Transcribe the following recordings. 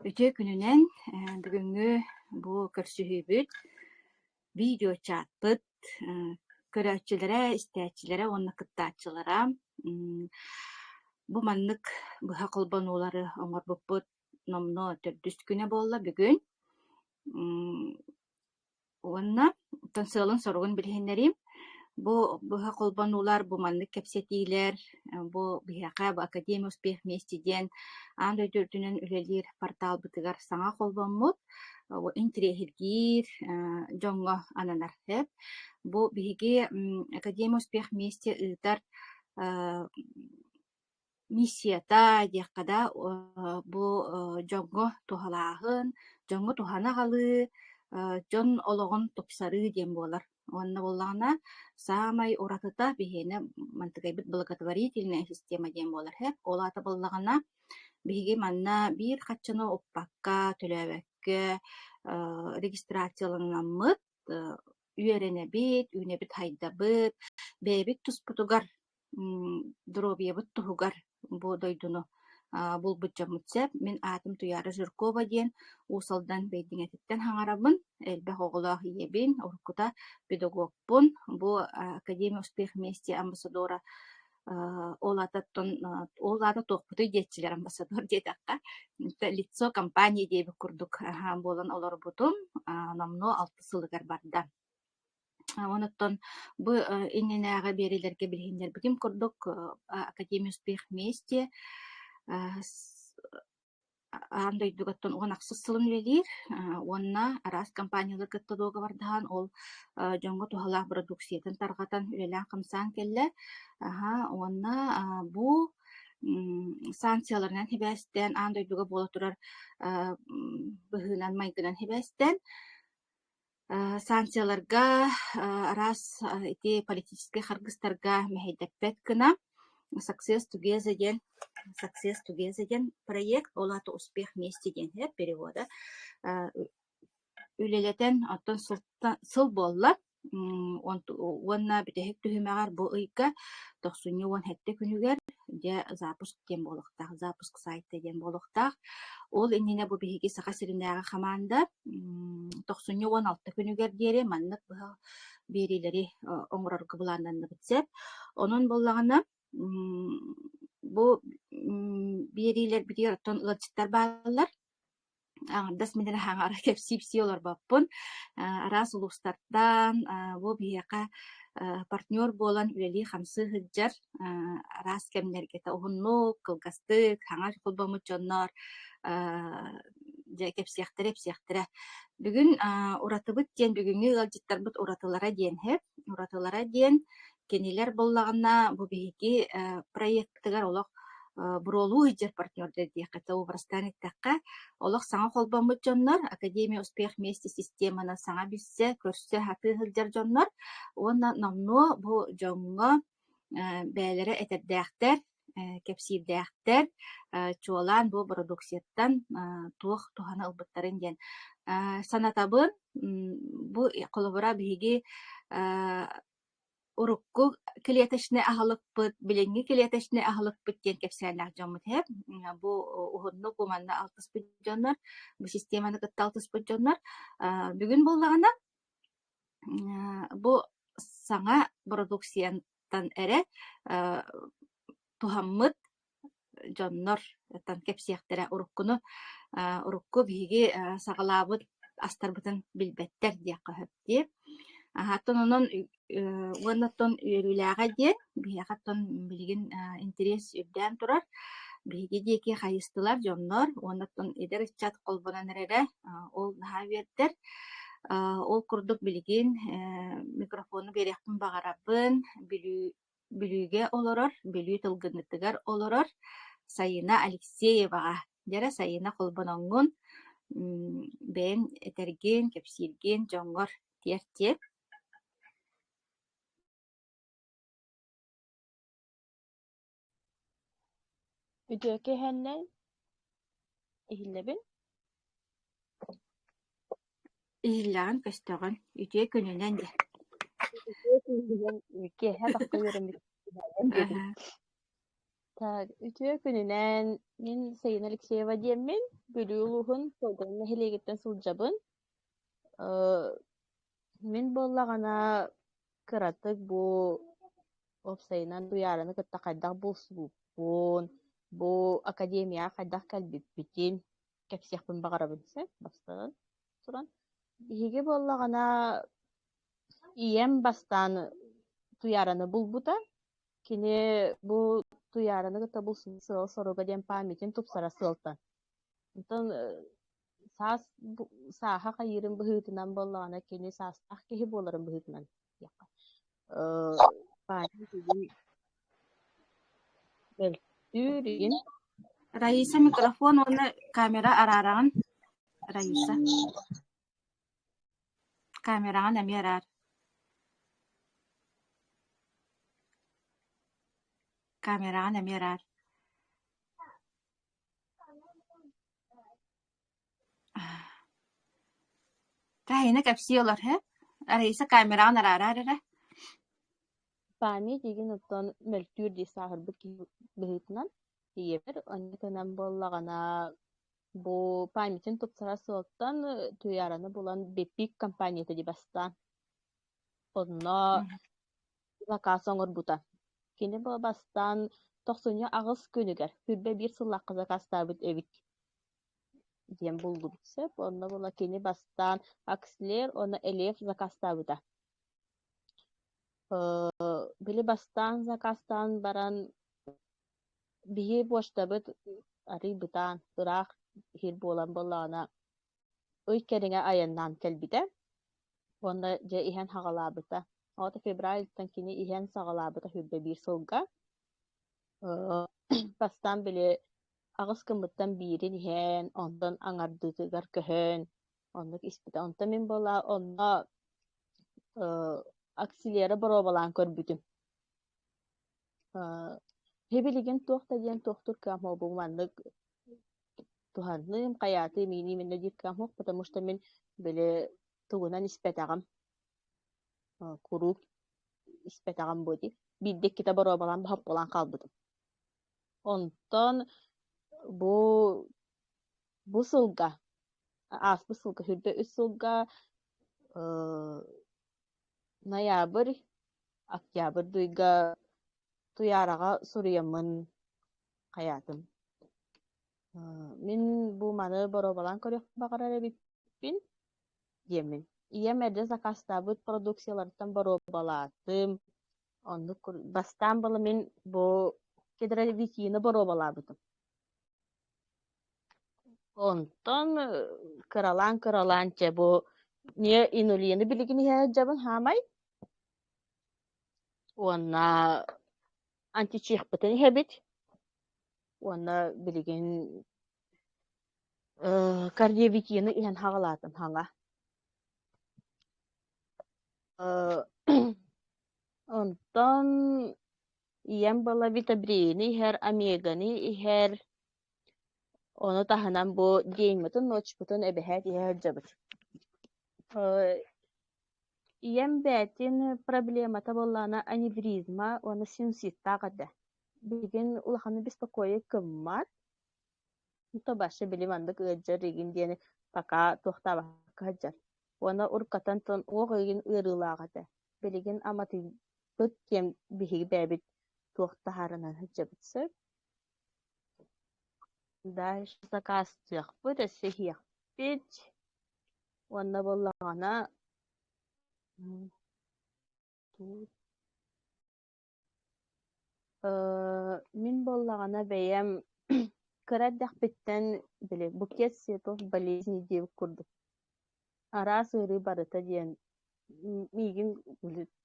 Өтө күнүнен бүгүнгү бу көрсүһүүбүт видео чатпыт көрөөчүлөрө, истээчилere, онна кыттаачылара бу маннык быха колбонуулары оҥорбуппут номно төрдүс күнэ болла бүгүн. Уонна тансыалын соругун билиһиннерим. Бу быха колбонуулар бу маннык кепсетиилер, бу биһиэхэ бу Академия успех вместе диэн аан дөйдөрдүнэн үлэлиир портал бытыгар саҥа колбоммут интирэһиргиир дьоҥҥо ананар хэп. Бу биһиги Академия успех вместе ыытар миссията диэххада бу дьоҥҥо туһалааһын, дьоҥҥо туханаҕалыы, дьон олоҕун тупсарыы диэн буолар. Уонна боллаҕына саамай уратыта биһиэне мантыгайбыт благотворительная система диэн буолар хэп. Олаата боллаҕына биһиги манна биир хаччыны оппакка, төлөөбөккө регистрацияланаммыт, үөрэнэбит, үүнэбит хайдабыт, бэйэбит туспутугар, дробиебыт туһугар бу дойдуну булбутчаммыт сэп. Мен аатым Туяра Жиркова диэн уусалдан бэйдиҥэтиттэн хаҥарабын, элбэх оҕолоох иебин, уруккута педагогпун. Бу Академия успех вместе амбассадора олаата туохпутуй диэтчилэр амбассадор диэтэхха. Лицо компания диэбик курдук буолан олорбутум, номно 6 сылыгар барда. Онуттан бу инненээҕэ биэрилэргэ билиһиннэрбитим курдук Академия успех вместе аан дойдугаттан уон аксыс сылын үлэлиир. Уонна араас компаниялар кыттадууга бардаһан ол дьоҥҥо туһалаах продукциятын тарҕатан үлэлээн хамсаан кэллэ. Уонна бу санкцияларынан хибээстэн, аан дойдуга буола турар быһыынан майгынан хибээстэн санкцияларга араас ити политический харгыстарга мэһэйдэппэт кына Success Together диэн проект, олаата успех вместе диэн хэп перевода. Үлэлэтэн оттон сыл болла. Уонна битэһик түһүмэҕэр бу ыйга тохсунньу уон хэтте күнүгэр дьэ запуск диэн буолуохтаах, запуск сайта диэн буолуохтаах. Ол иннинэ бу биһиги саха сиринээҕэ хамаанда тохсунньу уон 6 күнүгэр диэри маннык быһа биэрилэри оҥорорго булааннанныбыт сэп. Онон боллаҕына бу биэрилэр битигэр оттон ылачыттар бааллар. Аңардас минер хаҥара кепсипси олор баппын. Араас улустартан бу биэхэ партнер буолан үлэлии хамсы хыджар араас кэмнэргэтэ уһуннук, кылгастык, хаҥар холбомут дьоннор кепсиэхтерэ. Бүгүн уратыбыт диэн бүгүнгү ылдьыттарбыт уратылара диэн хэп. Уратылара диэн кенилер боллаҕына бу биһиги проекттыгар олох буролуу хыджар партнердер диэхэтэ убарастан иттакка олох саҥа холбомут дьоннор Академия успех вместе системаны саҥа билсэ, көрсө хаты хылдьар дьоннор. Уонна номно бу дьоҥҥо бээлэрэ этэрдээхтэр, кепсиирдээхтэр чуолаан бу продукцияттан туох тухана ылбыттарын диэн санатабын. Бу холобура биһиги урукку клеточный аһылыкпыт, билиҥҥи клеточный аһылыкпыт диэн кэпсээннээх дьоммут хэп. Бу уһуннук бу манна 6 дьоннор, бу системаны кытта 6 дьоннор. Бүгүн боллаҕына бу саҥа продукциянтан эрэ тухаммыт дьоннор тан кепсиэхтерэ урукку биһиги саҕалаабыт астарбытын билбэттэр диэххэ хөп диэп. Аттон онон уоннаттон үөрүүлээҕэ диэн биһиэхаттон билигин интерес үрдээн турар. Биһиги диэки хайыстылар дьоннор. Уоннаттон идер ыччат холбонан эрэрэ ол наһаа үөрдэр. Ол курдук билигин микрофону бериэхпин баҕарабын, билүүгэ олорор, билүү тылгыныттыгар олорор Сайына Алексееваға. Дьара Сайына холбоноҥҥун бэйэн этэргин, кепсииргин дьоҥҥор тиэр. Үтүөкэ иһэннэн иһиллэбин Иһиллэҕин көстөҕүн үтүө күнүнэн дэ. киэһэ бахха үөрэммит Так, ütüye gününen min Sayın Alexeyeva diyemin bölüğülüğün soldanına helegetten suljabın. Min bollagana kıratık bu opsayınan duyarını kıtta kaydaq bulsulupun. Bu akademiya kaydaq kalbippitin. Kapsiyakpın bağırabın sen bastan. Turan. Ihige bollagana iyem bastan duyarını bulbuta. Kini bu duyarını kıtta bulsun soruga den pamitin tupsara sıltan. Ondan saha kayırın bıhıtınan bollagana kini saastah kehi boların bıhıtınan. Pami digin beltürin. Raisa mikrofon ona kamera araran. Raisa. Kamerangan nami arar. Kamerangan nami arar. Rahina kapsiyolar he. Raisa kamerangan ararar he. Pami digin otton meltür di sahır bıhıtınan. Iyeber onnekenan bollagana bu pamitin tupsara sıltan tuyaranı bulan bepik kampanyası di bastan. Onno zakası oňor buta. Kini bu bastan 90 ağız günüger. Hübbe bir sılak zakastabıt evit diyen buldu bitse. Onno bula kini bastan aksiler ona elef zakastabıta. Bili bastan zakastan baran bihi boştabıt ari butan ırak hir bolan bolana öy kerine ayandan kelbide. Onda je ihan hagalabıta. Ota febral'tan kini ihan sagalabıta hübbe bir sılga. Bastan bile ağız kımıttan birin ihan ondan aňardytygar köhön. Ondak ispita onta min bola onna aksilere barobalan körbütüm. Hebiligin tohta diyen tohtur kam bu mandık tuhanlıyım kayatı mini minne dik kam hok потому что min bile tugunan ispetagam kuru ispetagam bodi biddek kita barobalan bahap bolan kalbıdım. Ondan bu sılga bu sılga hürbe üs sılga noyabr oktябr duyga tuyaraga suruyamın hayatım. Min bu manı barobalan körüp bakarar bipin yemin. İyem erde zakastabıt produksiyalardan barobalatım. Onu bastan bala min bu kedere vikini barobalabıtım. Ondan kıralan bu niye inuliyeni biligini hecabın hamay. Ona anti-çiğbıtını hebit. Ona biligin kardiyavikini ihan hagalatım hanga. Ondan iyem bala vitabrini her amegani her onu tahanan bu giyinmetin noçputun ebehet her jabıt. Iyem betin проблемата bollana anevrizma onu sinsitta qadda. Bilgin ulahаны беспокоит кыммат. Ута башы билим андык ыджар регин дияни пока тохтаба каджар. Ona urkatan ton oğayın ırılağıda. Bilgin amati bıt kem bihi bebit tohta haranan hıcca bitsir. Daş zakastıq bu da sehiyaq bit. Ona bollağına min bollağına beyem kıraddaq bitten bile buket setov болезни diye kurduk. Ara sığırı barıta diyen migin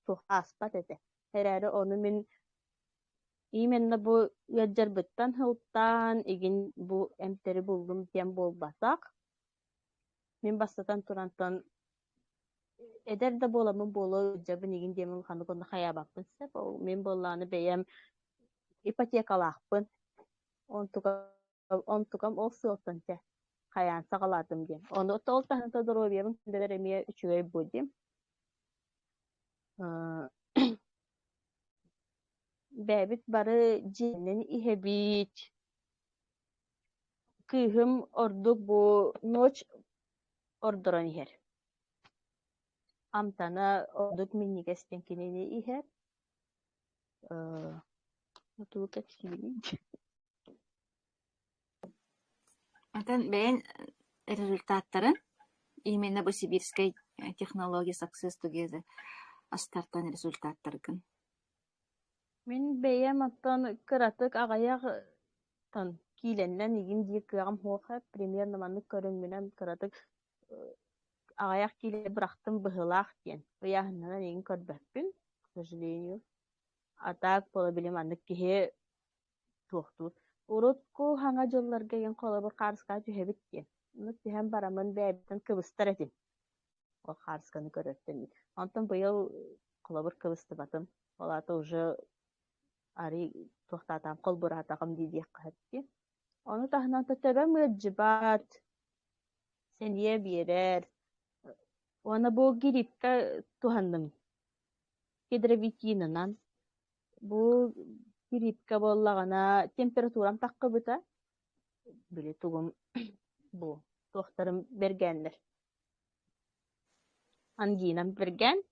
çok aspat ete. Herhalde onu min İmenle bu yadjar bıttan hıltan igin bu emteri buldum diyen bol batak. Min basatan turantan eder de bolamın bolu jabın igin diyemin kanı konu haya bakpın sep. Min bollanı beyem ipatekalakpın. Ontukam ol sıltan te. Hayan sağaladım diyen. Onu da ol tahanta duru biyemim. Kindeler emiye üçüge bu diyem. бәбит бары женен ихебит. Кыйхым ордук бу ночь ордорон ихер. Амтана ордук минникестен кинени ихер. Отук эксибилин. Антан бәйін результаттарын именно бу сибирской технология success together астартан результаттаргын. Мен бәйем аттан кыратык агаяк тан киленнен игин дии кыагам хуоха примерно маннык көрөңмүнен кыратык агаяк киле бырахтым быһылаах диен. Ыяһыннан игин көрбөппүн, к сожалению. А так пола билем маннык киһи туохту. Урутку хаңа жолларга ген колобур карыска түһэбит диен. Уну түһэн барамын бэбитен кыбыстар этим. Ол карысканы көрөттен. Онтон быйыл колобур кыбыстыбатым. Олата уже ари туохтатам колбуратагым дидиэк каһапти. Onu tahnan tötebe mıccibat, seniye birer. Ona bu giripka tuhandım. Hidravitininan. Bu giripka bollagana temperaturam takka bıta. Bile tugum bu. Tohtarım bergenler. Anginam bergen.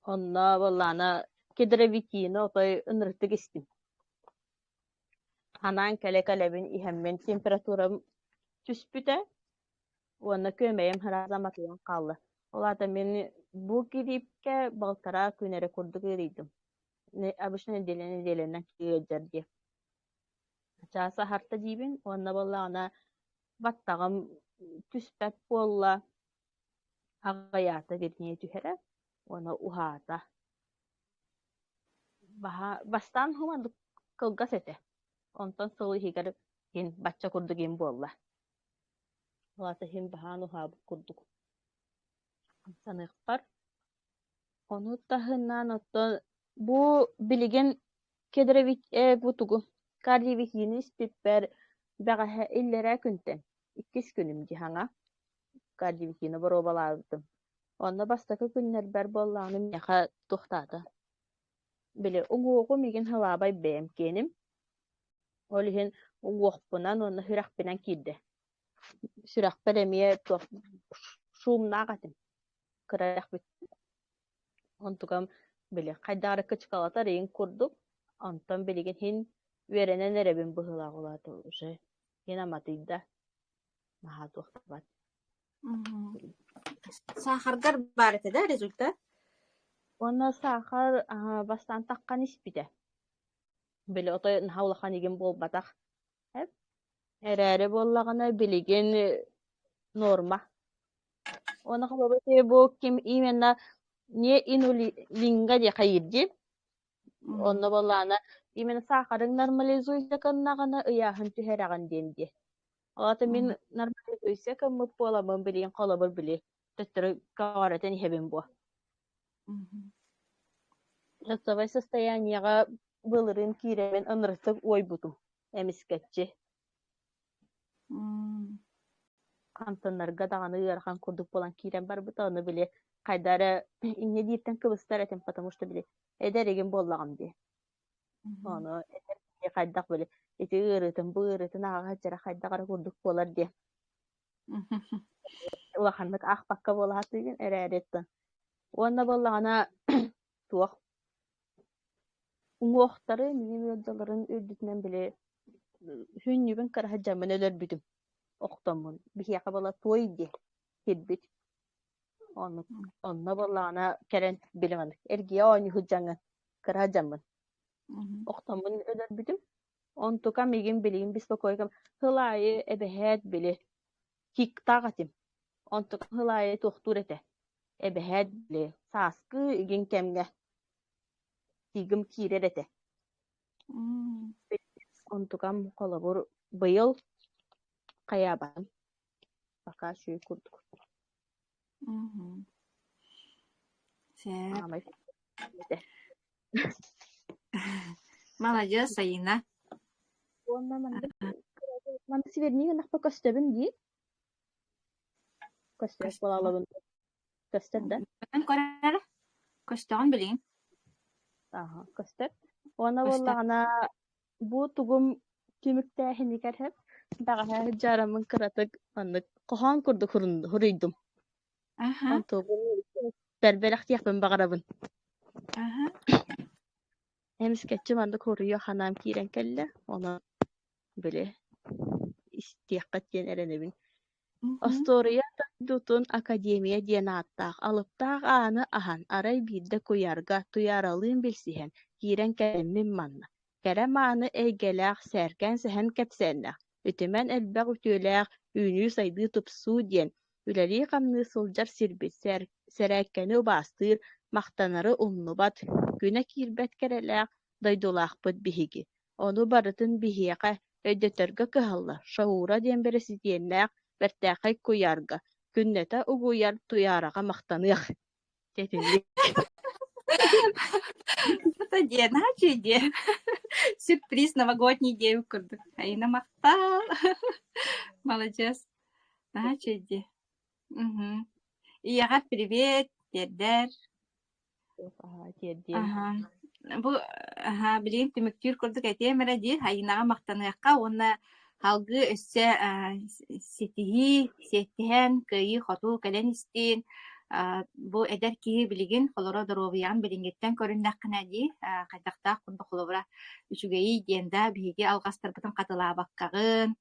Onna bollana hidravitini otay ınırtık istim. Hanan kale kalebin ihemmen temperaturam tüspüte. Ona kömeyim hırazamatıyım kallı. Olata men bu giripke baltara künere kurduk eriydim. Abışın edelenen kiyecer diye. Çasa harta dibin, ona balla ana battağım tüspet bolla agayata birniye tühere. Ona uhata. Bastan humandık kılgas ete. Ondan soğu higar hin batça kurduk in bolla. Olata hin bahan uha kurduk. Sanıqpar. Onu tahından otto bu biligen kedrevit bu tugu. Kardivit yeni spipper baga illere künten. 2 günüm dihanga. Kardivit yeni barobalardım. Onda bastaka günler ber bollanım yaka toxtada. Bile ugu migen hawabay bem kenim. Olihin uguqpunan ona hıraq binan kidde. Süraq belemiye tox şumna qatim. Kıraq bit. Ontukam bile kaydara kıçkalata reyin kurduk. Ondan bilegen hin verene nerebin bıhıla oladı уже. Hin amatıyda maha toxtabat. Сахаргар бар эте да результат? Ona sahar bastan takkan ispide. Bile otoy nahawlakan igen bol batak. Hep erere bollagana bilegen norma. Ona kababate bu kim imenna niye inulinga diye kayırdı. Onda bollana imen saharın normalizuysa kannagana ıyahın tüheragan dendi. Olata min normalizuysa kan bolamın bilegen kolabır bile. Töttürü kavareten ihebin bu. Notsovay состояниега былырын киремен ынырсык ойбутум. Эмискетчи. Кантаннарга даганы ярхан курдук болан кирен бар бутаны биле. Кайдара инне диптен кыбыстар этим, потому что биле эдереген боллагам ди. Оны эдер кайдак биле. Эти ырытын бу ырытын ага жара кайдагара курдук болар ди. Улаханнык ах бакка болатыгын эререттен. Онна боллагана туох уңуохтары минин өддаларын өддүтүнен биле хүннүбүн карахаджамын өлөрбүтүм октомун бихияка бала той ди хидбит онна баллаана керен билеман эргия оñu худжаңын карахаджамын октомун өлөрбүтүм онтука мигин билигин беспокойгам хылайы эбэһээт биле тиктагатим онтука хылайы тохтур эте эбэһээт биле сааскы игин кемге тигим кирер эте. Онтукам колобур быйыл каябам. Пока шүй курдук. Молодец, Саина. Ман севернига нахпа көстөбүм ди. Көстөп балалабын. Көстөп да. Мен көрөр. Көстөгөн билин. Көстөп. Ona Оста. bollagana bu tugum tümüktähini kerhep daga jaramın kıratık anlık kohan kurduk huruydum. Aha, On tuğum berberak yapın bagarabın. aha. Hem sketchim anlık huruyor hanam kiren kelle. Ona böyle istiyakkat yen erenebin. Mhm. Astoria dutun akademiya diyen attaq alıptaq anı ahan aray birde kuyarga tuyaralığın bilsihen kiren kelemmin manna. Kerem anı eygeleğ serken sehen kepsenleğ. Ütümen elbaq ütüleğ ünü saydı tupsu diyen. Üleri qamны sılcar sirbit seräkkeni bastır maqtanarı umnubat. Güne kirbet kereleğ daydulaqpıt bihigi. Onu barıtın bihiyaqa öydetörgө kıhalla. Şaura diyen beresi diyenleğ Bertäkäy kuyarga. Künnete uguyar tuyaraga maqtanıaq. Tetinlik. Это день, начи день. Сюрприз новогодний день курдук. Айна мақтал. Молодец. Начи день. Мгм. Ияға привет, дердер. Тиедден. Ага. Бу билин түмүктүр курдук этемере ди хайынага мактаныакка онна халгы өссө сетиһи сеттиһэн кыйы хоту кэлен истиин бу эдер киһи билигин холоро доробуян билингеттен көрүннаккына ди кайдактаах курдук холобура үчүгэйи диэнда биһиги алгастарбытын катылаабаккагын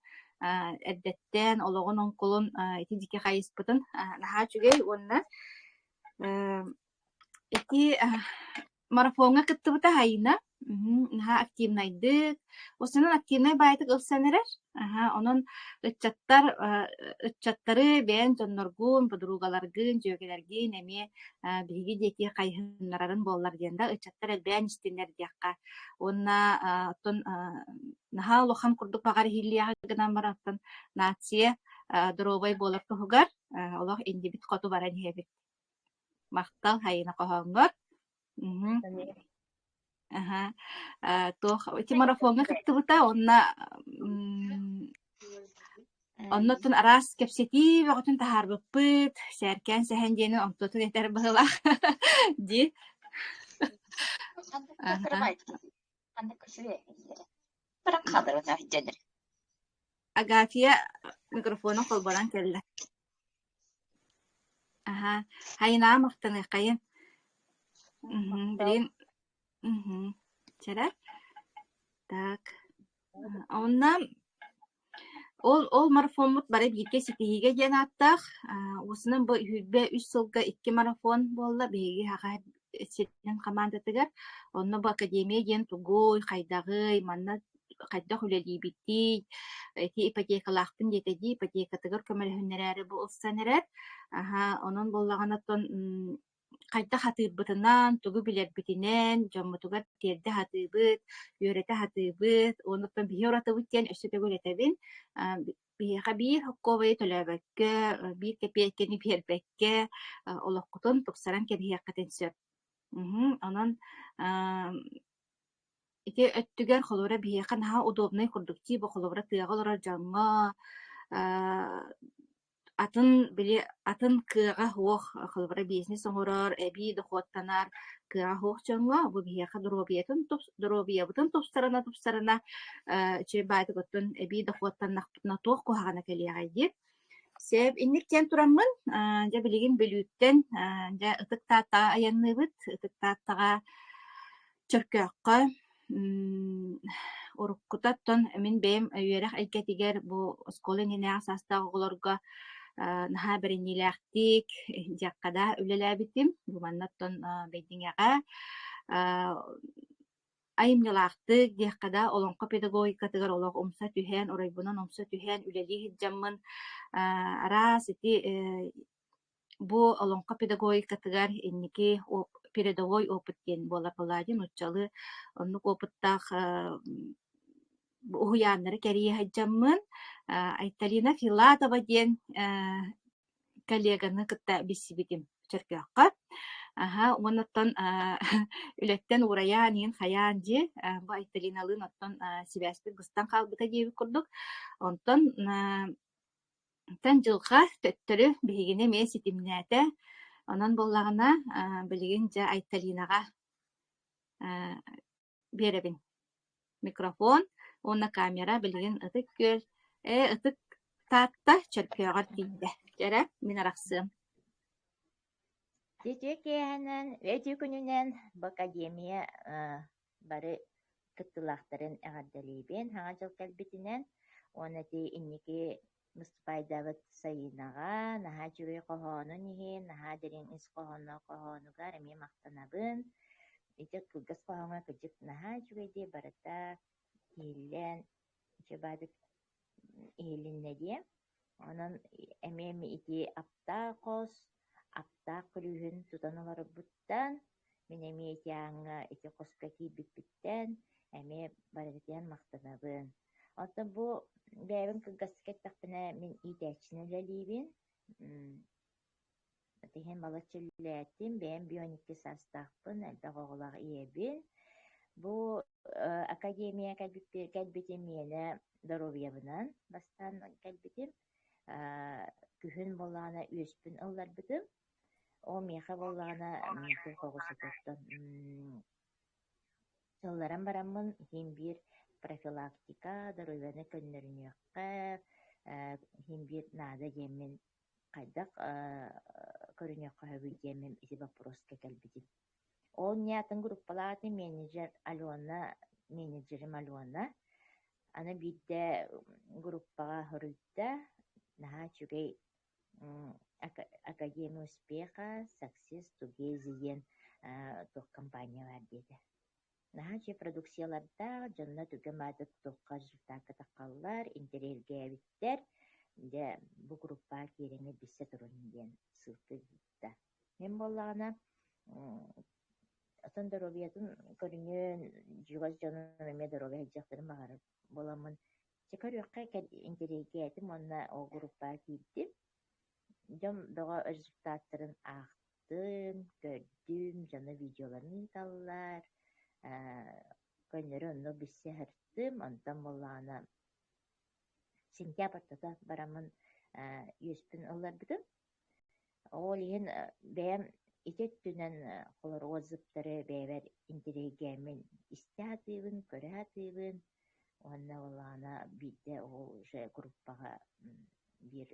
эрдеттен ологон оңкулун ити дике хайыспытын наха үчүгэй уонна ити марафонга кыттыбыта хайына наха активнайдык осунун активнай баайтык ылсанерер онон ыччаттары бээн дьонноргун подругаларгын жөөгелергин эми биһиги диэки хайыһыннарарын буоллар диэнда ыччаттар элбээн истиннер диакка онна оттон наха улахан курдук багар хиллиаха гынан бара оттон наатсия доробай буолар туһугар олох индибит хоту баран иһэбит мактал хайына коһоҥҥор. Ага. Тох эти марафонга кыттыбыта оннотун арас кепсети бөгөтүн тахарбыппыт сээркен сэхэн диэни омтотун этер быһыла ди. Агафия микрофонун колборан келле. Ага. Хайнаа мактаны кайын. Блин. Чара. Так. Онна ол марафонмут бары бирге ситиһиге диэн ааттаах усунун бу үһүрбэ 3 сылга 2 марафон буолла биһиги хаха сетин командатыгар онно бу академия диэн тугуй хайдагый манна хайдах үлэлиибиттий эти ипотекалаахпын диэтэди ипотекатыгар көмөлөһүннэрээри бу ылсанерер онон боллаганаттон хайдах хатыыбытынан тугу билэрбитинэн дьоммутугар тиэрдэ хатыыбыт үөрэтэ хатыыбыт оонуттан биһи оратыбыт диэн өссөтөгүлэтэбин биһиэха биир хоккообайы төлөөбөккө биир кепиэккени биэрбэккэ олоххутун туксаран кэбиһиэккэтин сөп онон ити өттүгэр холура биһиэха наһа удобный курдуктии бу холура тыаҕа олорор дьаҥҥа атын кыаҕа хуох холбара бизнес оҥорор эби дохуоттанар кыаҕа хуох дьоҥҥо бу биһиэха доробиябытын тупсарана че баатыготтун эби дохуоттаннахпытына туох куһаҕана кэлиэҕэйди сэп инник тиэн тураммын дьэ билигин бөлүүттэн дьэ ытык тааттаҕа аянныыбыт ытык тааттаҕа чөркөөххө уруккутаттон мин бэйэм үөрэх айгэтигэр бу оскола нинээҕэ саастаах оҕолорго наһаа бэриннилээхтик дьяккада үлэлээбитим буманнаттон бэйдиҥэҕэ айымнылаахтык диэхкада олоҥко педагогикатыгар олох умса түһэн оройбунан умса түһэн үлэлии хиджаммын араас ити бу олоҥко педагогикатыгар инники передовой опыт диэн буолар балаадин уччалы оннук опыттаах уһуяаннары кэрии хаджаммын Айталина Филатова диэн коллеганы кытта биссибитим чэркөөххө уонноттон үлэттэн ураяан иин хаяан ди бу Айталиналыын оттон сибээспит быстан хаалбыта диэбит курдук онтон тан жылга төттөрү биһигини мээ ситимнээте онон боллагана билигин дьэ Айталинага беребин. Микрофон, онна камера билген ытык көз, ытык татта чөрпөөгөр тиийдэ. Жара, мин арахсыам. Тетекеһэнэн, өтү күнүнэн бу академия бары кыттылаахтарын эҕэрдэлиибин хаҥа дьыл кэлбитинэн уонати инники Мустапайдабыт сайынаҕа наһаа үчүгэй коһоонун иһин наһаа дэрин ис коһоонугар эмиэ махтанабын ити кылгас коһоҥа кыдьык наһаа үчүгэй дии барыта киһиллэн чебаадык иһиллиннэ дии онон эмиэми ити аптаа хос аптаах күлүүһүн тутан олорбуттан мин эмиэ итиааҥҥа ити хоска киирбиппиттэн эмиэ барытытыан махтанабын. Онтон бу бэйэбин кыргастыкэттахпына мин иитээччинэлэлиибин тиһин балачыллээттин бэйэм бионикки саастаахпын элбэх оҕолаах иэбин. Бу академия кэлбитим миэнэ здоровьябынан бастан кэлбитим күһүн боллаҕына үөспүн ылларбытым. Ол миэхэ боллаҕына тухоҕусутуттан сылларан бараммын химбир профилактика здоровьяны көннөрүнүөххэ химбир наада диэммин хайдах көрүнүөххэ хөбүй диэммин ити вопроска кэлбитим. Ол ньяатын группалаатын менеджерим Алена аны биирдэ группаға хоруйда наһаа үчүгэй Академия успеха Success Together диэн туох компания бар диэтэ. Наһаа чэ продукцияларда дьонна түгэ маадык туохха результатка таххаллар интерьергээбиттэр дэ бу группаа киэриҥэ биссэ турун диэн сылтыгда. Мен боллаҕына атын здоровьятын көрүҥүөн дьугас дьонун эмиэ здоровья хайдьахтарын баҕар боламмын. Чекарыөххэ интерьергэээтим онна ол группаа киирдим. Дьон доҕо результаттарын аахтым, көрдүм, дьоно видеоларын таллар, көннөрү онно биссэ хырттым, онтон боллаҕына сентябрьтата барамын үөспүн ылларбытым. Ол иһин бэйэм итет түнэн холоруозыптары бэйбэр интерьергиэмин истэхатыыбын, көрөһатыыбын, уонна боллаҕына биирдэ ол уже группаға бир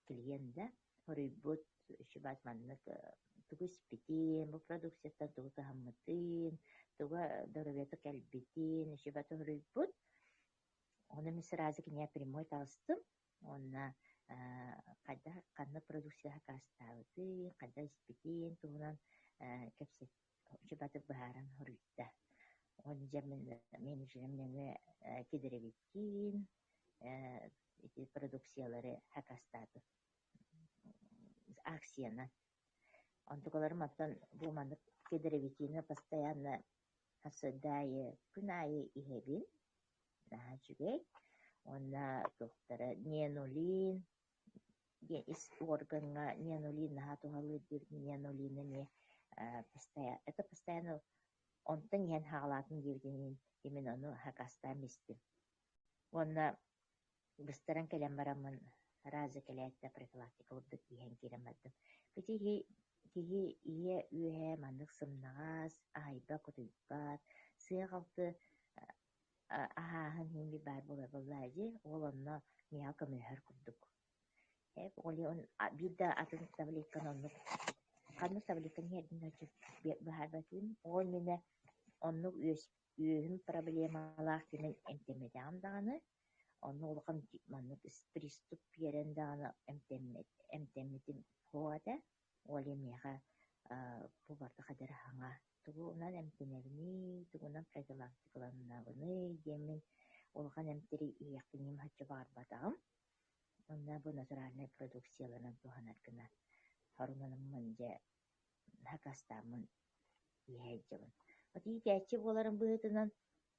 клиента хоруйбут шибат маннык тугу испитин, бу продукцияттан тугу таһаммытын, тугу здоровьята кэлбитин, шибат хоруйбут. Оны мен сразу киниэ прямой таҕыстым. Онна хайда ханна продукцияха каастаабытын, хайда испитин, тугунан кэпсет шибаты быһааран хоруйда. Он жамин менеджерим нөҥө кидеребиттин, ити продукциялары хакастааты акцияна. Онтугаларым аттан бу маннык кидеребиттине постоянно асыдайы күн айы иһэбин наһаа үчүгэй. Онна тухтара неанулин ис органга неанулин наһаа тухалыырдыр неанулин эми это постоянно онтон иһэн хаалаатын диэбитин именно ону хакастаа мистим. Онна быстаран кэлэн бараммын разы кэлээттэ профилактика урдук иһэн киирэн бардым. Кити ие үөһэ маннык сымнаҕас аайба кутуйбат сыаҕалты ахааһын химби баар буллаади ол онно миһа көмүөһөр курдук. Оли он биирдэ атын таблеткан оннук ханну таблеткан иһэрдин баһаарбатыым ол мине оннук үөһүм проблемалаах кимен эмтеммедэҕим даҕаны онну улахан маннык приступ биэрэн даҕаны эмтеммитим хуата оли миэхэ бу барда хадара хаҥа тугу унан эмтенебини тугунан профилактикаланнабыны диэмин улахан эмтери иэхтиним хачча баарбатаҕым. Онна бу натуральный продукцияларынан туханар гына харунаныммын дьэ хакастааммын иэһэйдьэбин. Оти итэччи буоларын быһытынан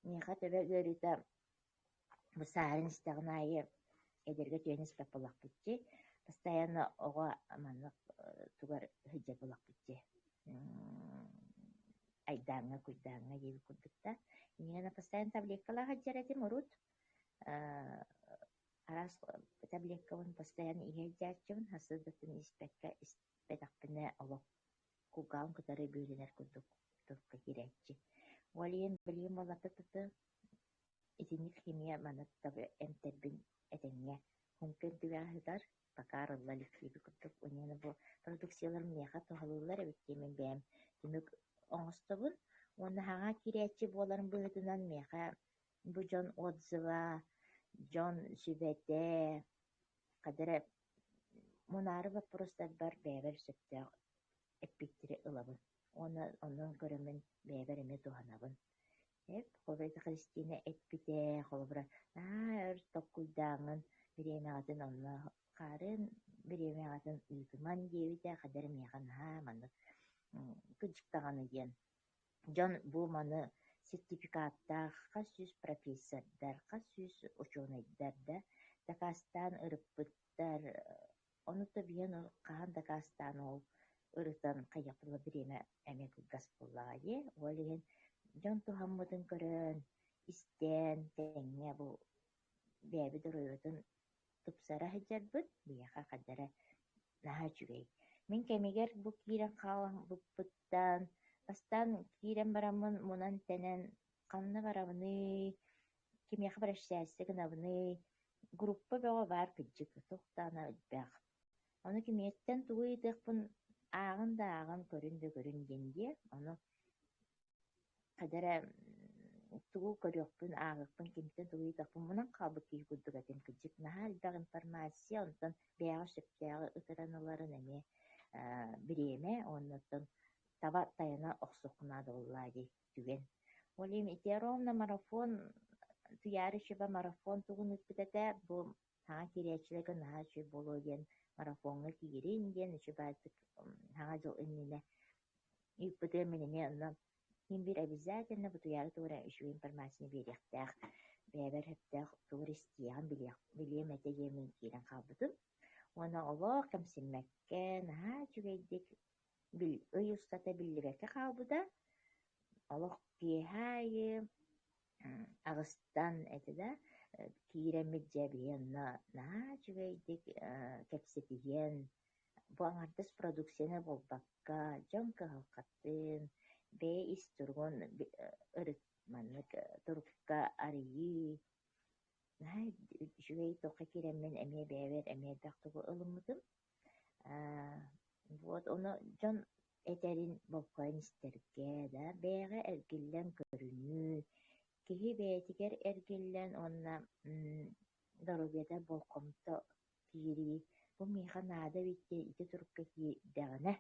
миэхэ төбө үөрита бу саарын истэҕин аайы эдэргэ түөн испэп булахпытчы постоянно оҕо маннык тугар хыдьа булахпытчы айдааҥҥа куйдааҥҥа диэби курдукта иҥҥэна постоянно таблеткалаа хаджаратым урут арас таблеткабын постоянно иһэлдьааччыбын хасыырдатын испэкка испэтэхпинэ олох кугаун кытары быылинэр курдук турка кирэччи Уолиен билием болата тыты итинник химия манат табы эмтербин этеңе хүнкен түгәһыдар бакарылла ликиби курдук унианы бу продукциялар меха тохалылар эбиттемен бэм түмүк оңостобун уонна хаға кириячи буоларын быһытынан меха бу дьон отзыва дьон сүбэтэ кадere мунары вопростар бар бэбэр сөптэ эппиттири ылабын онон көрөмүн бэбэр эме туханабын Холбайта Христина эппите холбра өр токкуйдааңын биремеатын онна харын биремеатын ыйтыман диэбите хадер механ манны кыджыктаганы диэн Дьон бу маны сертификаттаах кас-сүз профессордар кас-сүз ученыйдар да Дакастан ырыппыттар онута биен каан Дакастан ол ырытан кайяпыла биреме эме кылгас буллаае уолиген Дьон тухаммытын көрөн истэн тэҥҥэ бу бээби дөрөйөтүн тупсара хыджарбыт биэха хадара наһа үчүгэй мин кэмигэр бу киирэн хаалбыппыттан бастан киирэн бараммын мунан тэнэн ханна барабыный кимиэха барашсээсэ гынабыный группа бөҕө баар кыдьык тухтаана өйбээх ону кимиэттэн тугуйдыахпын ааҕын да ааҕын көрүн да көрүн диэн ону кадара тугу көрүөхпүн ааҕыппын кимтэн тугуйдахпын мунан хаалбыт киһи курдук этим кыдьык наһаа элбэх информация онтон бэҕэ сөптээҕи ытыраналарын эми бириэме оннотон таба тайана охсухнада буллаади түген олим итеромна марафон туяары шыба марафон тугун үппүтэтэ бу хаҥа кириэчилэгэ наһаа үчү болуо диэн марафонга киирин диэн үчүбаатык хаҥа дьыл иннине үппүтэ минеме онно Ким бир обязательно бу туяары тугура үчү информация биэриэхтээх бэбэр хэптээх тугуристиэҕин билиэм этэ диэмин киирэн хаалбытым уона олоо кэмсиммэккэ наһаа үчүгэйдик ый устата биллибэккэ хаалбыта олох киэһээйи агыстан этэ киирэммит дьэ наһаа үчүгэйдик кэпсэтиһиэн бу аҥардас продукцияны болбакка дьон кыһалхатын бээ ис тургун ырыт маннык турукка арыйыы наһаа үчүгэй тохха киирэммин эмиэ бээбэр эмиэрдэх тугу ылыммытым вот ону дьон этэрин болкойун истэргэ да бээҕэ эргиллэн көрүнүү киһи бээтигэр эргиллэн онна дорубиэта болхомто киiri бу миэха наада биттэ ити турукка киирдэҕинэ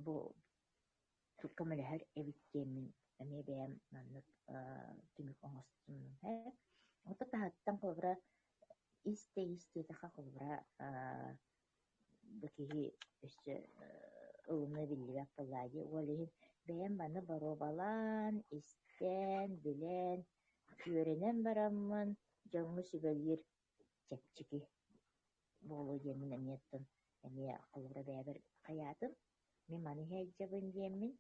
бу көмөлөһөр эбиттиэммин эмиэ бэйэм маннык түмүк оҥостуннун ота таһаттан холбура истиэтэхэ холбура бу киһи өссө ылымны биллибэк буллаади уолиһин бэйэм баны боруобалаан истэн билэн үөрэнэн бараммын дьоҥҥу сүбэлиир чэпчики буолуо диэммин эмиэттэн эмиэ холбура бээбэр хайаатым мен маны хэйдьэбын диэммин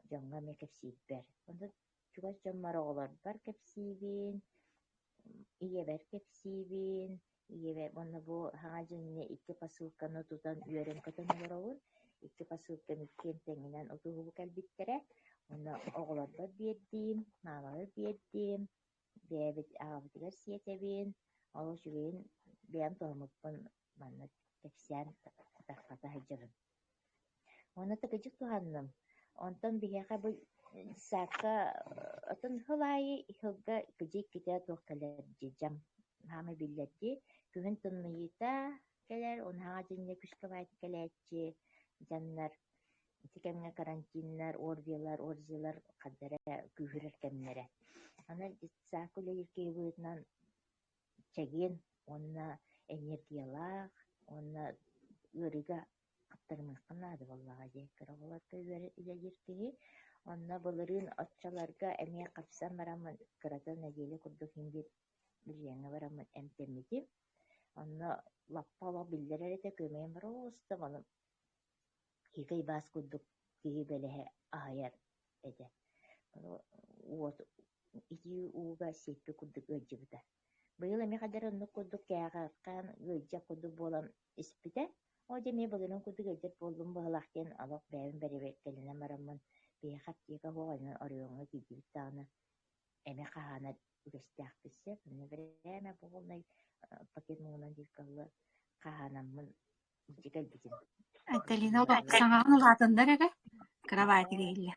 дьоҥҥо эмэ кэпсиипбэр онда чугас дьон мароҕолор бар кэпсиибин ийэбэр кэпсиибин ийэбэ онно бу хаҥа дьиҥҥэ икки посылканы тутан үөрэн көтөн олоробун икки посылка миккиэн тэҥинэн утуһубу кэлбиттэрэ онно оҕолорбор биэрдиим маамалар биэрдиим бээбит аҕабытыгар сиэтэбин оло үчүгэйин бэйэм туһумуппун манна кэпсиэн таххата хайдьабын Оны тыгыжык туханным. Онтон биһэхэ бу саакка отон хылаайы хылга кыдьык китэ туохталар дижам хаамы биллэрди күһүн тынныйыта келер онхаға дьиҥҥэ күскэ баайт келээччи дьаннар тикэмҥэ карантиннар ордиялар хаддара күүһүрэр кэмнэрэ ана саакка үлэйиркии быытынан чэгиэн онна энергиялаах онна ырыга каптармыаххынаады боллаҕа дии кыраҕоларга үлэйиркиһи онна былырыын оччоларга эмиэ хапсан бараммын кырата нэдиэлэ курдук хиҥбир билиэҥҥэ бараммын эмтэммитим онно лаппа олох биллэрэр этэ көмэйэн бароостом ону хигэй баас курдук киһи бэлэһэ аһайар этэ уот ити ууга сиэппи курдук ыалдьыбыта быйыл эми хадара оннук курдук кээҕааккаан ыалдьах курдук буолан испитэ Оди ми былырын курдук ыалдьар буоллум быһылаах диэн олох бэйэбин бэрибэ кэлэнэн бараммын бейхат тиека хоҕойнан орыоҥҥа киирдибиттаҕына эме хаһаана үгэстээхписсэ мына бэрээмэ буолнай пакет муунан диркалла хаһаанаммын дикэлбитим Айталина олох саҥаҕын улаатындар эгэ кроватига илле.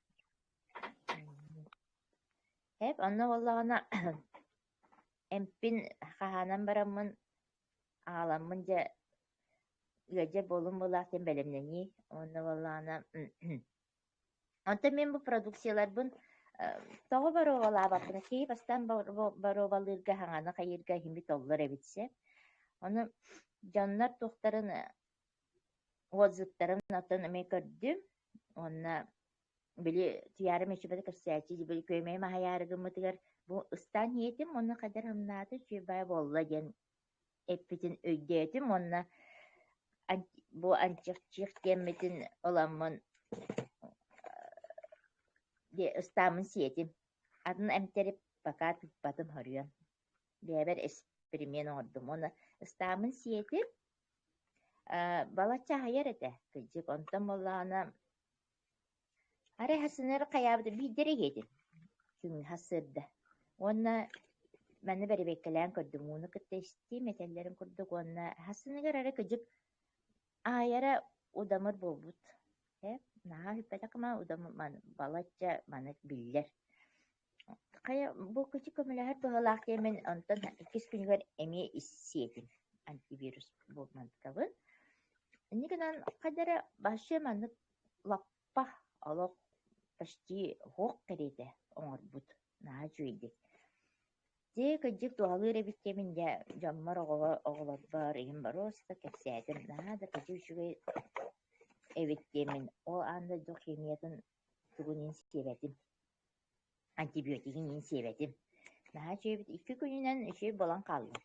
эп онно боллагана эмпин хаһаанан бараммын аҕаламмын дьэ ыадьа буолум булаах тен бэлэмнэни онно боллагана онто мен бу продукцияларбын тоҕо баруовалаабаппына кии бастан баруовалыырга хаҥана хайырга хими толлар эбитсе ону дьоннар тухтарын отзывтарын атын эме көрдүм онна били түйярым эчибэти кырсээчи били көймэй маһаярыгыммытыгар бу ыстан ниетим онна кадар хамнааты чүбай болла диэн эппитин өйдөөтүм онна бу антихчих диэммитин оламмын ыстаамын сиэтим атын эмтерип пока туппатым хорүйөн бэбэр эксперимент оҥордум оны ыстаамын сиэтим балачча хайар эте кыдьык онтон боллаана арай хасыныр каябыты бииддер иһиэтим күн хасырда уонна маны бэрибеккэлээн көрдүм уну кытта истиим этэллэрин курдук уонна хасыныгар арай кыдьык аайара удамыр буолбут наһаа хүппэтакыма удамыр балачча маны биллэр кая бу кыдьык көмөлөһөр быһылаах диэмин онтон иккис күнүгэр эмиэ иссиэтим антивирус буолманткабын иннигинан кадара башы маны лаппа олох почти хуок керете оҥорбут наһаа чүөйдик дии кыдьык туһалыыр эбиттиэмин дьэ дьоммор оҕолорбор иһин баруоста кэпсээдим наһаа да кыдьык үчүгэй эбиттиэмин ол аанда дьох химиятын тугун ин сиэбэтим антибиотигин ин сиэбэтим наһаа чүөйбүт 2 күнүнэн үчүгэй болан хааллым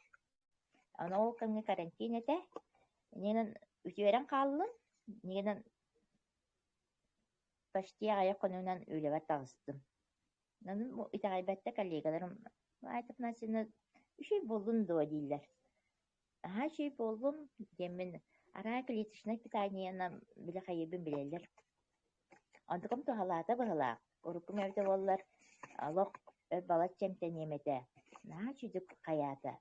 ону ол кэмҥэ карантин этэ инигинан үтүөрэн хааллым инигинан почти аҕая хонуунан үлэбэр таҕыстым нанын итаҕайбатта коллегаларым айтапнасына үчүгэй буоллун дуо дииллэр аһаа үчүгэй буоллум диэммин араа клеточное питаниена билэ хайыыбын билэллэр онтукум туһалаата быһылаах уруккум эбитэ буоллар олох балачча эмтэниэмэтэ наһаа чүдүк хайаата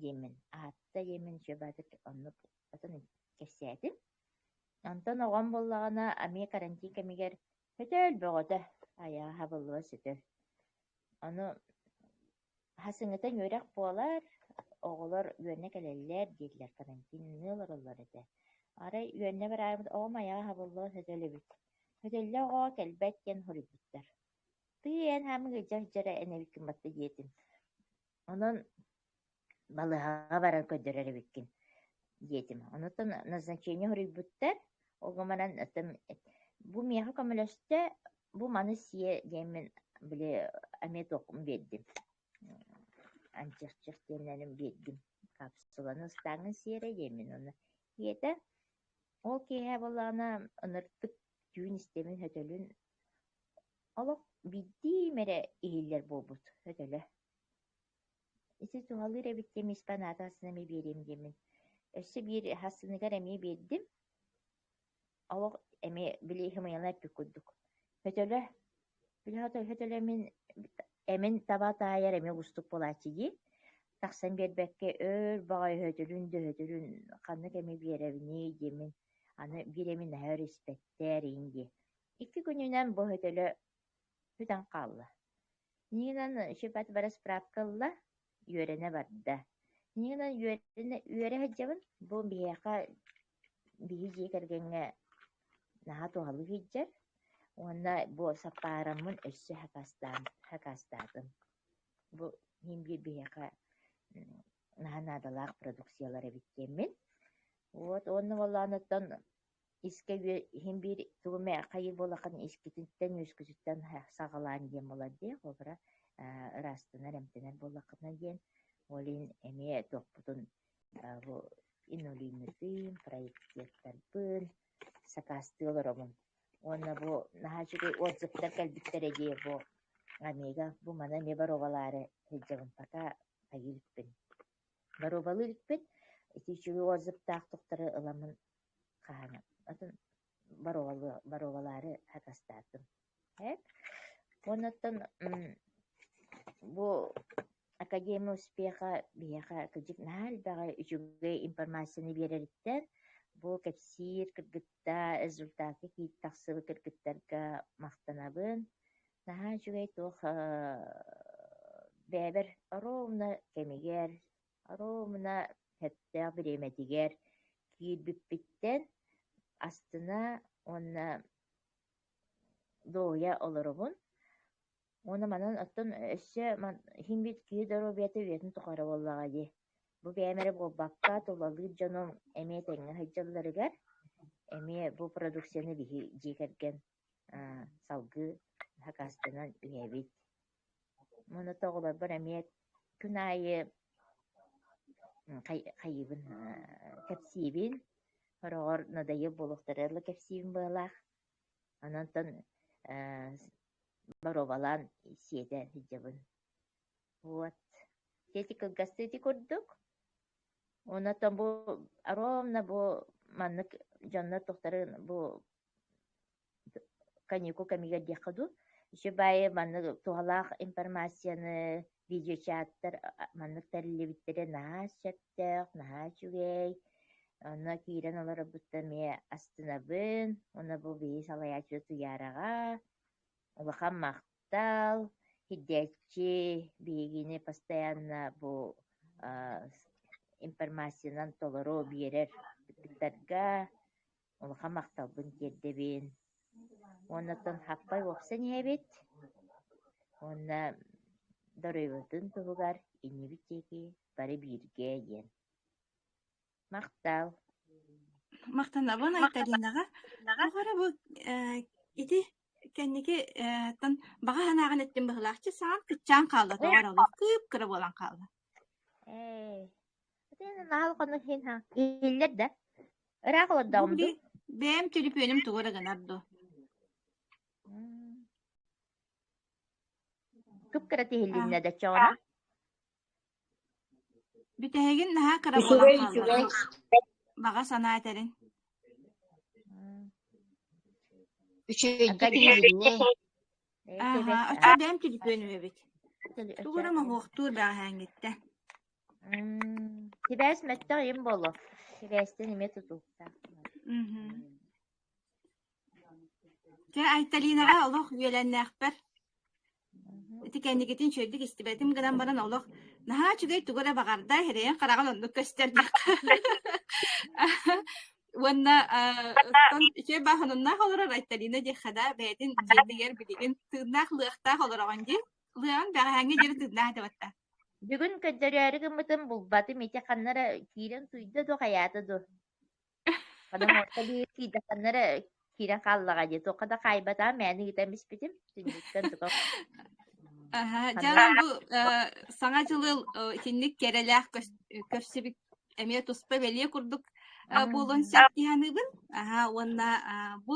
диэммин аатта диэммин чөбатык оннук атын кэпсээтим онтон оҕон боллагана амиэ карантин кэмигэр хөтөөл бөҕөтө аяа хабыллыба сөтөр ону хасыҥыта үөрэх буолар оҕолор үөнэ кэлэллэр дииллэр карантин ныылар ыллар этэ арай үөннэ бараабыт оҕом аяа хабыллыба сөтөлөбүт хөтөллэ оҕоо кэлбэт диэн хуруйбуттар тыын хаамык ыдьара энебиккин батта диэтим онон балыһаҕа баран көддөрөр эбиккин диэтим онутон назначение хуруйбуттар оҕоманан ытым бу миэхэ көмөлөстө бу маны сие диэммин били амиэ туоххум биэрдим антихчих диэннэрим биэрдим капсуланы ыстааҥҥын сиэрэ диэммин уну иэtä ол киэһэ боллаана ыныртык түүн истэмин хөтөлүн олох биддиим эрэ иһиллэр буолбут хөтөлө ити туһалыыр эбиттиэм испанаатаасын эми биэрим диэммин өссө биир хасыныгар эмиэ биэрдим олох эми били хымыйалар эппит курдук хөтөлө хөтөлө эмин таба таайар эми устук булааччы дии тахсан биэрбэкке өр баҕай hötөлүн ханнык эми биэрэбини диэмин аны биир эми наһаа испэттээр иин дии 2 күнүнэн бу hötөлө бүтэн хаалла инигинан шүпат бара справкалла үөрэнэ барда инигинан үөрэ хаджабын бу биэха биһи дии кэргэҥҥэ наһаа туһалы хиджар уонна бу саппаараммын өссө хакастаатым бу хин биир биэха наһаа наадалаах продукциялар эбиттиэммин вот онно боллаанаттан иске хин биир тугуме хайыр буолахан искититтен үскүсүттен сагалаан диэн болар дии холбара ырастынар эмтенер буоллаххына диэн олин эмиэ туохпутун бу инулинытыын проекттиэттарбын сакастыылоромун уонна бу наһаачыгы отзывтар кэлбиттерэ дии бу амига бу мана эме баруовалаары хэджабын пока хайырыкпын баруовалыырыкпын итичиги отзывтаах тухтары ыламын хаана атын баруовалаары хакастаатым Академия успеха бияка кыжык нахал бага үчүгэй информацияны берериттен бу кепсир кыргытта результаты кииттахсыбы кыргыттарга мактанабын. Наха үчүгэй туох бэбер оромна кемигер, оромна хэттэ биреметигер киирбиппиттен астына онна доя олоробун. Оны манан оттон өссө химбит киидоро бете үетін тухара боллаға ди. Бу бәмері болбаққа толалыр жоном әме тәңі хайджаларыгар, әме бу продукцияны бихи жекерген салгы хакастынан үебит. Мұны тоғылар бір әме күн айы қайыбын кәпсибін, хорағыр надайы болуқтарарлы кәпсибін болақ. Анантан баробалан сиэдэ хиджабын. Вот. Сети кылгастыти курдук. Онатан бу аромна бу маннык жанна тохтары бу канику камига дияқаду. Еще бай маннык туалақ информацияны видеочаттар маннык тәрілебіттере наа шаттық, наа чугей. Она кирен олары бұтта ме астынабын. Она бу бейі салаячы туяраға. Улахан мақтал, хиддячи, бейгini постоянно бу информациянан толору берер биттарга улахан мақтал бун кердебин. Оннатон хаппай оқса небет. Онна доройбутун тугугар иннибитеки бары бирге ен. Мақтал. Мақтанабын айталинаға. Оғара бу ити кенники тан бага ханаган эттен быхлакчы саам кытчан калды тоғар олы кып кыры болан калды. Тен нахал кону хин ха. Иллер да. Ыраак олордагымду. Бэм телефонум тугура ганарду. Кып кырати хиллинне да чоғана. Бүтәһегин наһа кыра болан калды. Бага санаа терин. Ача бэм телефонум эбит. Тугура ма хоқтур бага хангитте. Тибэс мэттэ юм болу. Тибэстен име тутулта. Те айталинага олох үелэннэхпер. Тикенникетин чөйдүк истибетим гынан баран олох наһа чугай тугура багарда херен караган онну көстөрдүк. Ванна че баханна холора айталина де хада бэдин жедигер билигин тыгнах лыхта холораган ди. Лыган бага ханга жер тыгнах дебатта. Бүгүн көдөрөрүгү мытын булбаты мете каннара кирен туйда до хаята до. Када мортали кида каннара кирен каллага же токада кайбата мени гитемис битим. Түндүктөн тука. Жана бу саңа жылыл тинник керелях көпсүбүк эме туспа белие курдук болон саттиhanыбын. Онна бу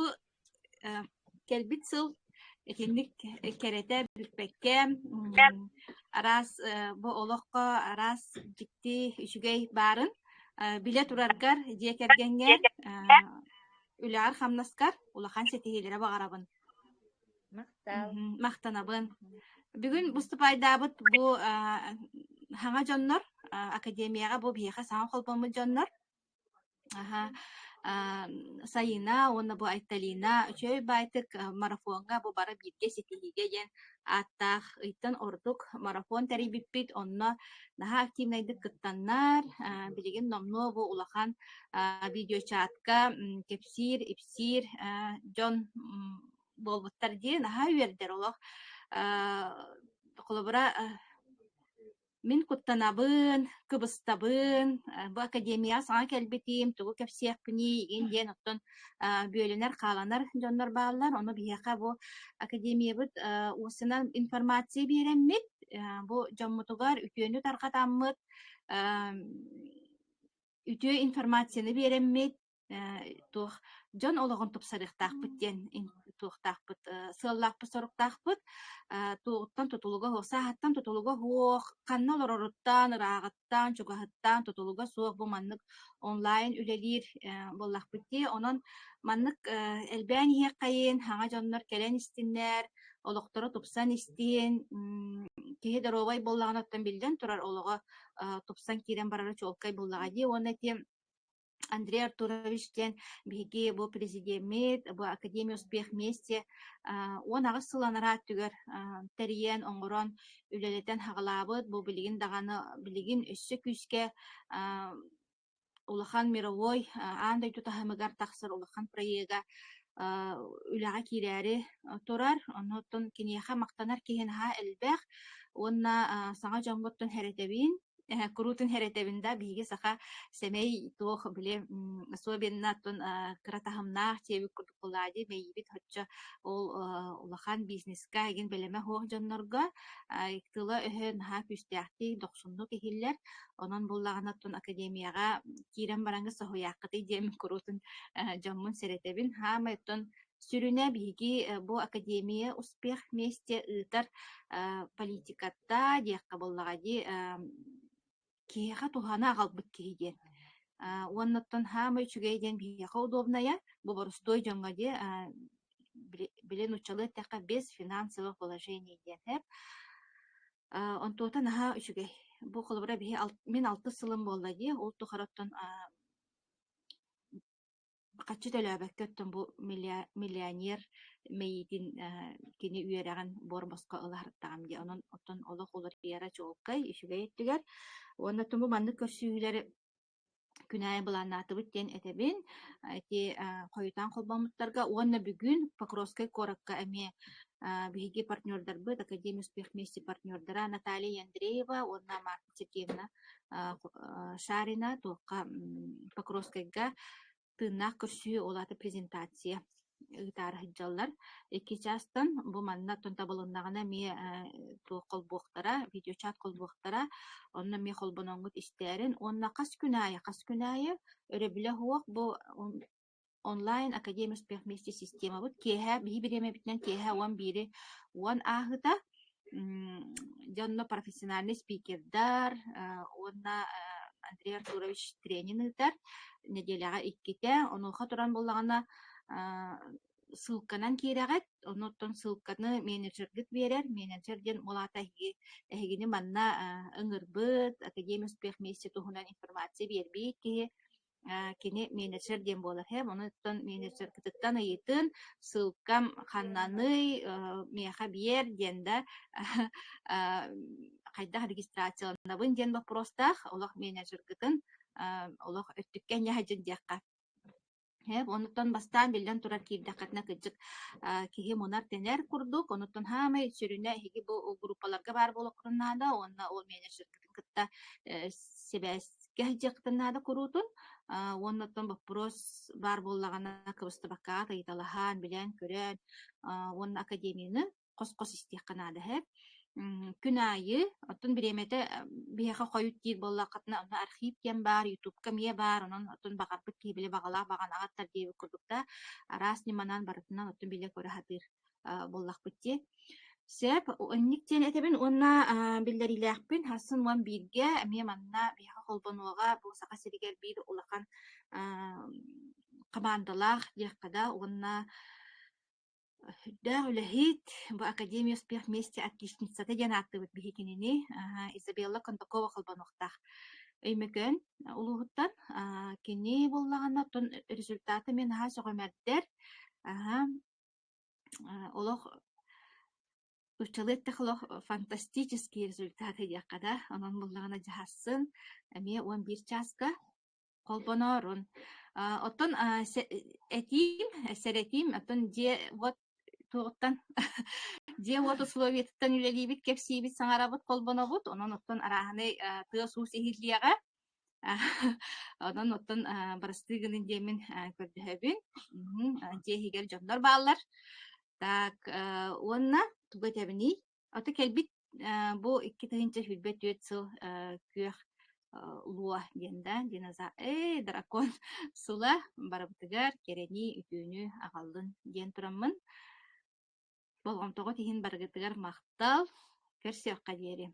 келбит сыл тинник керете бүкпекке арас бу олоққа арас жикти үчүгей барын биле тураргар жекергенге үлар хамнаскар улахан сетихилере багарабын. Мактанабын. Бүгүн буступайдабыт бу хаңа жоннор академияга бу бияка саң холбому жоннор. Сайына, онна бу айталина, үчөй байтык марафонга бу бара бирге сетихиге ген аттах ыйтын ордук марафон терибиппит, онна наха активнайдык кыттаннар, билеген номно бу улахан видеочатка кепсир, ипсир, жон болбуттар ди, наха үердер олох. Колобра Мин куттанабын, кыбыстабын, бу академия саңа келбетим, тугу кепсиякпини, иген оттон бөлөнер, каланар, жоннор баалар, оны бияка бу академия бут усынан информация береммит, бу жоммутугар үтөнү таркатаммыт, үтө информацияны береммит, туох жон ологон тупсарыктаахпыт диэн туохтаахпыт сыаллаахпыт соруктаахпыт тууттан тутулуга хуох саахаттан тутулуга хуох канна олороруттан ыраагыттан чугаһыттан тутулуга суох бу маннык онлайн үлэлиир боллахпыт дии онон маннык элбээн иһиэк кайын хаҥа дьоннор кэлэн истиннээр олохторо тупсан истиин киһи доробай боллаҕанаттан билдэн турар олоҕо тупсан киирэн барара чуолкай буллаҕа дии уонна тиэм Андрей Артурович тен биги бу президент бу Академия успех вместе он агыс сыланарат түгөр териен оңорон үлелетен хагалабыт бу билигин даганы билигин өссө күскэ улахан мировой андай тутахамыгар тахсыр улахан проега үлага кирәри турар онотон кинеха мактанар киһенха элбэх онна саңа жоңготтон херетебин Крутын херетебинда биги саха семей туох биле особенно тон кратахамнах тебик курдукулади мейбит хочча ол улахан бизнеска ген белеме хоох жоннорга иктыла өһөн ха күстяхти доксунну кехиллер онон буллаганаттон академияга кирен бараңга сохуяаккыты дем Крутын жоммун серетебин хамайтон сүрүнэ биги бу академия успех вместе ытар политикатта диякка буллагади киэха тухана агалбыт киһидиэн уонноттон хаамай үчүгэйден биэха удобная бу борустой жоңга де билен учалыт така без финансовых положений диэн хэп онтуота наха үчүгэй бу холбура биһи мен 6 сылым болла ди ол тухароттон каччы төлөбөккөттөн бу миллионер мейитин кини үераган борбоско ыларыттагам ди онон оттон олох олар иара чуолкай үчүгэйттигер уоннотун бу маннык көрсүүлери күнай быланнаатыбыт диэн этебин эти койутан холбомуттарга уонна бүгүн Покровской коракка эми биһиги партнердарбыт Академия успех вместе партнердара Наталья Андреева уонна Марта Сергеевна Шарина туокка Покровскайга тыыннаах көрсүү олаты презентация ытаары хыджаллар эки частан бу маннаттон табылыннагана мие туох колбуохтара видеочат колбуохтара онна мие холбоноңгут истээрин онна кас күнайы өрөбүлэ хуох бу онлайн Академия успех вместе система бут кеһэ биһи биреме битнен кеһэ уон бири уон аахыта дьонно профессиональный спикердар онна Андрей Артурович тренингтар неделяга икките онуха туран боллагана ссылканан киирагат оноттон ссылканы менеджергит берер менеджерден молата эхигини манна ыңырбыт Академия успех вместе тухунан информация бербейт кини менеджер ден болар хэм оноттон менеджер кытыттан ыйытын ссылкам ханнаный меха биер денда хайдах регистрацияланабын ден вопростах олох менеджер гытын олох өттүккен яхажын диакка хэп онуттан бастан билден турар киирдаккатна кыджык киһи мунар тенер курдук онуттан хаамай сүрүнэ хиги бу группаларга бар болокуруннаада онна ол менеджер гытын кытта себэске жыктыннаада курутун онуттан вопрос бар боллагана кыбыстыбакка тыйталахан билен көрөн онна академияны кос истиякканаада хэп күнайы оттон биремете биэха хойут диир боллаакатына онна архив кен бар ютубка мие бар онон оттон багарбыт киибиле багалаа баганагаттар диэби курдукта араас ниманан барытынан оттон биле көрө хатыр боллакпытти сеп онник тен этебин онна биллерилээхпин хасын уан биирге мие манна биэха холбонуога бу сака сиригер биир улахан командалаах диэккада онна да улахит бу Академия успех вместе отличницата дианаттыбыт биһикинини Изабелла Кондакова холбонуктах өймөкөн улугуттан кини боллагана тон результаты мен ха сөгөмердер олох учалыттахлох фантастический результаты диаккада анан боллагана жаһассын эми 11 часка колбонорун оттон серетим оттон де вот туоттан де вот условиятан үлелибит кепсибит саңарабыт колбонобут онон оттон араханы тыа суус ихиллиага онон оттон барыстыгынын демин көрдөһөбүн де хигер жоннор баалар так уонна тугатабини ото келбит бу 2 тыгынча хүлбет үөт сыл күөх луа диэнда диназа дракон сула барабытыгар керени үтүүнү агаллын диэн тураммын болгомтого тиһин баргытыгар мактал көрсөкка диэри